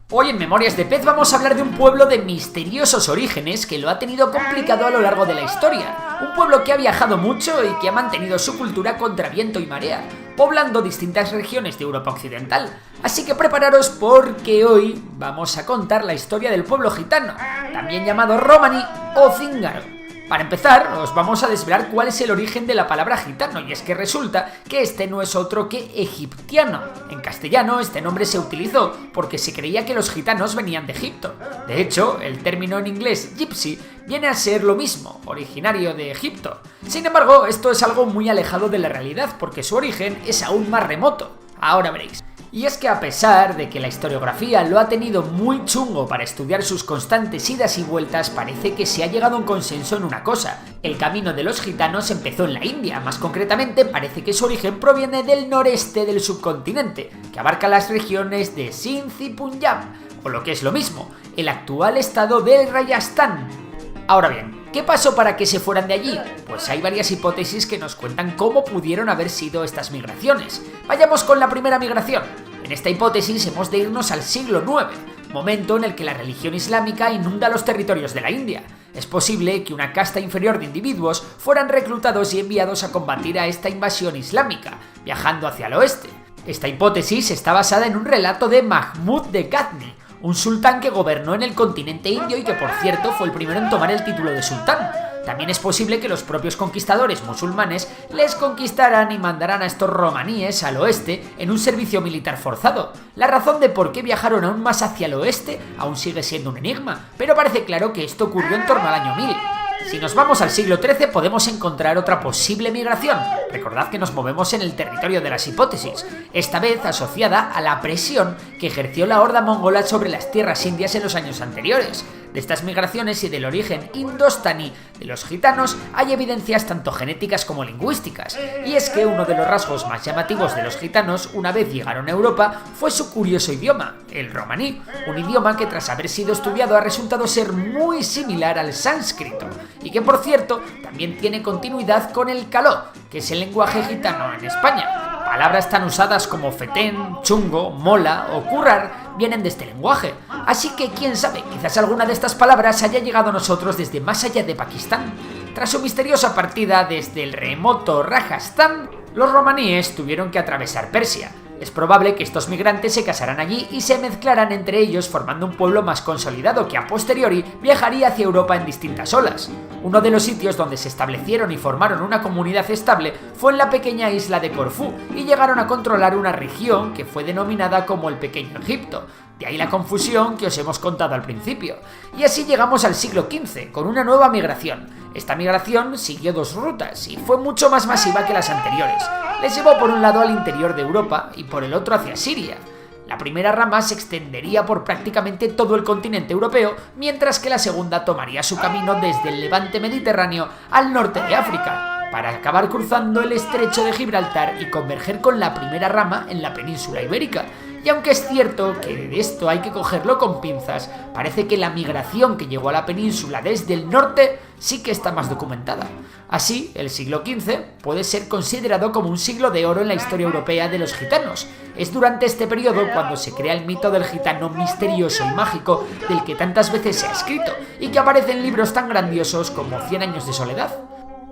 Hoy en Memorias de Pez vamos a hablar de un pueblo de misteriosos orígenes que lo ha tenido complicado a lo largo de la historia. Un pueblo que ha viajado mucho y que ha mantenido su cultura contra viento y marea, poblando distintas regiones de Europa Occidental. Así que prepararos porque hoy vamos a contar la historia del pueblo gitano, también llamado romaní o cíngaro. Para empezar, os vamos a desvelar cuál es el origen de la palabra gitano, y es que resulta que este no es otro que egiptiano. En castellano, este nombre se utilizó porque se creía que los gitanos venían de Egipto. De hecho, el término en inglés gypsy viene a ser lo mismo, originario de Egipto. Sin embargo, esto es algo muy alejado de la realidad porque su origen es aún más remoto. Ahora veréis. Y es que a pesar de que la historiografía lo ha tenido muy chungo para estudiar sus constantes idas y vueltas, parece que se ha llegado a un consenso en una cosa: el camino de los gitanos empezó en la India. Más concretamente, parece que su origen proviene del noreste del subcontinente, que abarca las regiones de Sindh y Punjab, o lo que es lo mismo, el actual estado del Rajasthan. Ahora bien, ¿qué pasó para que se fueran de allí? Pues hay varias hipótesis que nos cuentan cómo pudieron haber sido estas migraciones. Vayamos con la primera migración. En esta hipótesis hemos de irnos al siglo IX, momento en el que la religión islámica inunda los territorios de la India. Es posible que una casta inferior de individuos fueran reclutados y enviados a combatir a esta invasión islámica, viajando hacia el oeste. Esta hipótesis está basada en un relato de Mahmud de Ghazni, un sultán que gobernó en el continente indio y que, por cierto, fue el primero en tomar el título de sultán. También es posible que los propios conquistadores musulmanes les conquistaran y mandaran a estos romaníes al oeste en un servicio militar forzado. La razón de por qué viajaron aún más hacia el oeste aún sigue siendo un enigma, pero parece claro que esto ocurrió en torno al año 1000. Si nos vamos al siglo XIII podemos encontrar otra posible migración. Recordad que nos movemos en el territorio de las hipótesis, esta vez asociada a la presión que ejerció la horda mongola sobre las tierras indias en los años anteriores. De estas migraciones y del origen indostaní de los gitanos hay evidencias tanto genéticas como lingüísticas, y es que uno de los rasgos más llamativos de los gitanos una vez llegaron a Europa fue su curioso idioma, el romaní, un idioma que tras haber sido estudiado ha resultado ser muy similar al sánscrito, y que por cierto también tiene continuidad con el caló, que es el lenguaje gitano en España. Palabras tan usadas como fetén, chungo, mola o currar vienen de este lenguaje, así que quién sabe, quizás alguna de estas palabras haya llegado a nosotros desde más allá de Pakistán. Tras su misteriosa partida desde el remoto Rajasthan, los romaníes tuvieron que atravesar Persia. Es probable que estos migrantes se casaran allí y se mezclaran entre ellos formando un pueblo más consolidado que a posteriori viajaría hacia Europa en distintas olas. Uno de los sitios donde se establecieron y formaron una comunidad estable fue en la pequeña isla de Corfú y llegaron a controlar una región que fue denominada como el Pequeño Egipto. De ahí la confusión que os hemos contado al principio. Y así llegamos al siglo XV, con una nueva migración. Esta migración siguió dos rutas y fue mucho más masiva que las anteriores. Les llevó por un lado al interior de Europa y por el otro hacia Siria. La primera rama se extendería por prácticamente todo el continente europeo, mientras que la segunda tomaría su camino desde el levante mediterráneo al norte de África, para acabar cruzando el estrecho de Gibraltar y converger con la primera rama en la península ibérica. Y aunque es cierto que de esto hay que cogerlo con pinzas, parece que la migración que llegó a la península desde el norte sí que está más documentada. Así, el siglo XV puede ser considerado como un siglo de oro en la historia europea de los gitanos. Es durante este periodo cuando se crea el mito del gitano misterioso y mágico del que tantas veces se ha escrito y que aparece en libros tan grandiosos como 100 años de soledad.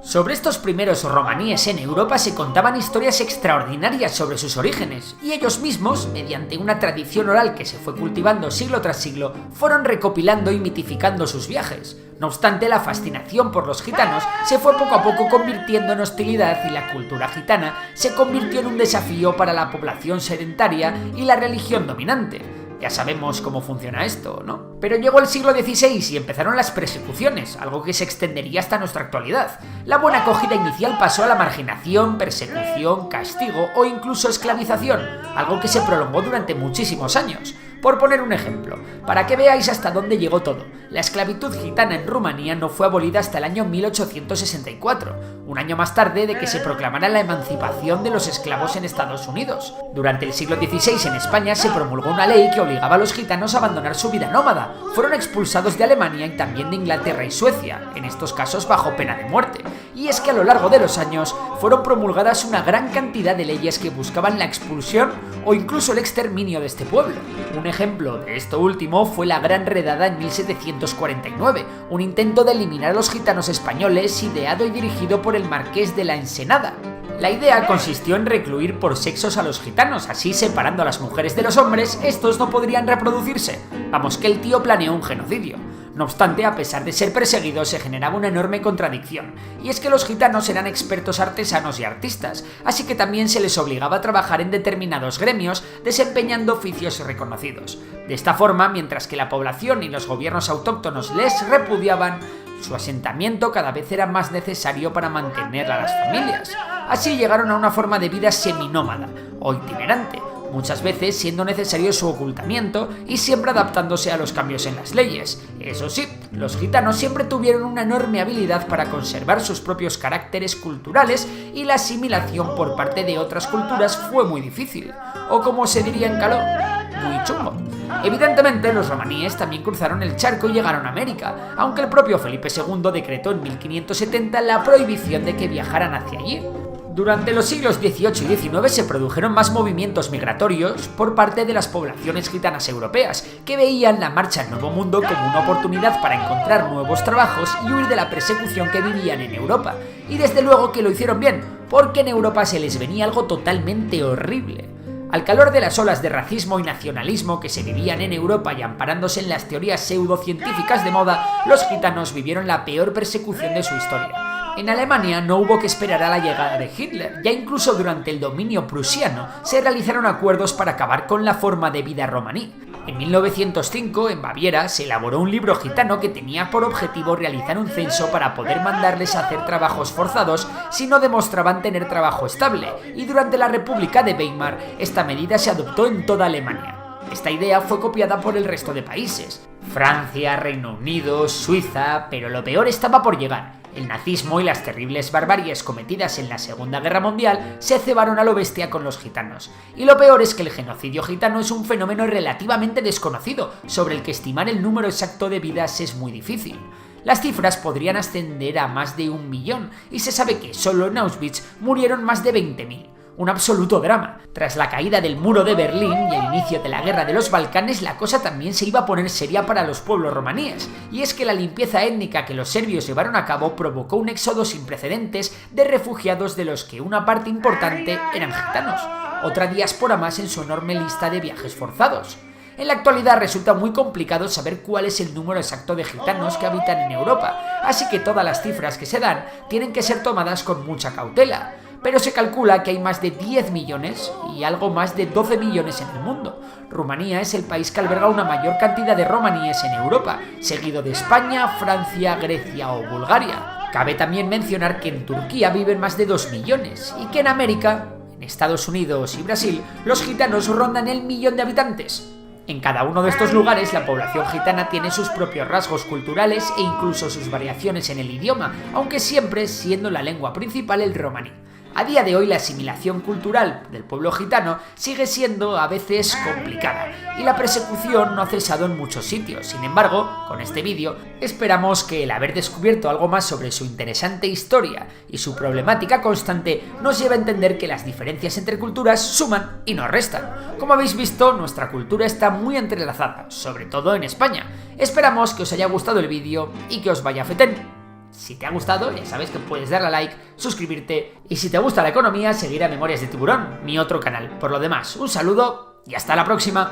Sobre estos primeros romaníes en Europa se contaban historias extraordinarias sobre sus orígenes, y ellos mismos, mediante una tradición oral que se fue cultivando siglo tras siglo, fueron recopilando y mitificando sus viajes. No obstante, la fascinación por los gitanos se fue poco a poco convirtiendo en hostilidad y la cultura gitana se convirtió en un desafío para la población sedentaria y la religión dominante. Ya sabemos cómo funciona esto, ¿no? Pero llegó el siglo XVI y empezaron las persecuciones, algo que se extendería hasta nuestra actualidad. La buena acogida inicial pasó a la marginación, persecución, castigo o incluso esclavización, algo que se prolongó durante muchísimos años. Por poner un ejemplo, para que veáis hasta dónde llegó todo, la esclavitud gitana en Rumanía no fue abolida hasta el año 1864, un año más tarde de que se proclamara la emancipación de los esclavos en Estados Unidos. Durante el siglo XVI en España se promulgó una ley que obligaba a los gitanos a abandonar su vida nómada. Fueron expulsados de Alemania y también de Inglaterra y Suecia, en estos casos bajo pena de muerte. Y es que a lo largo de los años fueron promulgadas una gran cantidad de leyes que buscaban la expulsión o incluso el exterminio de este pueblo. Un ejemplo de esto último fue la Gran Redada en 1749, un intento de eliminar a los gitanos españoles ideado y dirigido por el Marqués de la Ensenada. La idea consistió en recluir por sexos a los gitanos, así separando a las mujeres de los hombres, estos no podrían reproducirse. Vamos, que el tío planeó un genocidio. No obstante, a pesar de ser perseguidos, se generaba una enorme contradicción, y es que los gitanos eran expertos artesanos y artistas, así que también se les obligaba a trabajar en determinados gremios, desempeñando oficios reconocidos. De esta forma, mientras que la población y los gobiernos autóctonos les repudiaban, su asentamiento cada vez era más necesario para mantener a las familias. Así llegaron a una forma de vida seminómada o itinerante, muchas veces siendo necesario su ocultamiento y siempre adaptándose a los cambios en las leyes. Eso sí, los gitanos siempre tuvieron una enorme habilidad para conservar sus propios caracteres culturales y la asimilación por parte de otras culturas fue muy difícil, o como se diría en caló, muy chungo. Evidentemente, los romaníes también cruzaron el charco y llegaron a América, aunque el propio Felipe II decretó en 1570 la prohibición de que viajaran hacia allí. Durante los siglos XVIII y XIX se produjeron más movimientos migratorios por parte de las poblaciones gitanas europeas, que veían la marcha al Nuevo Mundo como una oportunidad para encontrar nuevos trabajos y huir de la persecución que vivían en Europa. Y desde luego que lo hicieron bien, porque en Europa se les venía algo totalmente horrible. Al calor de las olas de racismo y nacionalismo que se vivían en Europa y amparándose en las teorías pseudocientíficas de moda, los gitanos vivieron la peor persecución de su historia. En Alemania no hubo que esperar a la llegada de Hitler, ya incluso durante el dominio prusiano se realizaron acuerdos para acabar con la forma de vida romaní. En 1905, en Baviera, se elaboró un libro gitano que tenía por objetivo realizar un censo para poder mandarles a hacer trabajos forzados si no demostraban tener trabajo estable, y durante la República de Weimar esta medida se adoptó en toda Alemania. Esta idea fue copiada por el resto de países, Francia, Reino Unido, Suiza, pero lo peor estaba por llegar. El nazismo y las terribles barbaries cometidas en la Segunda Guerra Mundial se cebaron a lo bestia con los gitanos. Y lo peor es que el genocidio gitano es un fenómeno relativamente desconocido, sobre el que estimar el número exacto de vidas es muy difícil. Las cifras podrían ascender a más de 1 millón, y se sabe que solo en Auschwitz murieron más de 20.000. Un absoluto drama. Tras la caída del muro de Berlín y el inicio de la guerra de los Balcanes, la cosa también se iba a poner seria para los pueblos romaníes, y es que la limpieza étnica que los serbios llevaron a cabo provocó un éxodo sin precedentes de refugiados de los que una parte importante eran gitanos, otra diáspora más en su enorme lista de viajes forzados. En la actualidad resulta muy complicado saber cuál es el número exacto de gitanos que habitan en Europa, así que todas las cifras que se dan tienen que ser tomadas con mucha cautela. Pero se calcula que hay más de 10 millones y algo más de 12 millones en el mundo. Rumanía es el país que alberga una mayor cantidad de romaníes en Europa, seguido de España, Francia, Grecia o Bulgaria. Cabe también mencionar que en Turquía viven más de 2 millones y que en América, en Estados Unidos y Brasil, los gitanos rondan el 1.000.000 de habitantes. En cada uno de estos lugares la población gitana tiene sus propios rasgos culturales e incluso sus variaciones en el idioma, aunque siempre siendo la lengua principal el romaní. A día de hoy la asimilación cultural del pueblo gitano sigue siendo a veces complicada y la persecución no ha cesado en muchos sitios. Sin embargo, con este vídeo esperamos que el haber descubierto algo más sobre su interesante historia y su problemática constante nos lleve a entender que las diferencias entre culturas suman y no restan. Como habéis visto, nuestra cultura está muy entrelazada, sobre todo en España. Esperamos que os haya gustado el vídeo y que os vaya fetén. Si te ha gustado, ya sabes que puedes darle a like, suscribirte y si te gusta la economía, seguir a Memorias de Tiburón, mi otro canal. Por lo demás, un saludo y hasta la próxima.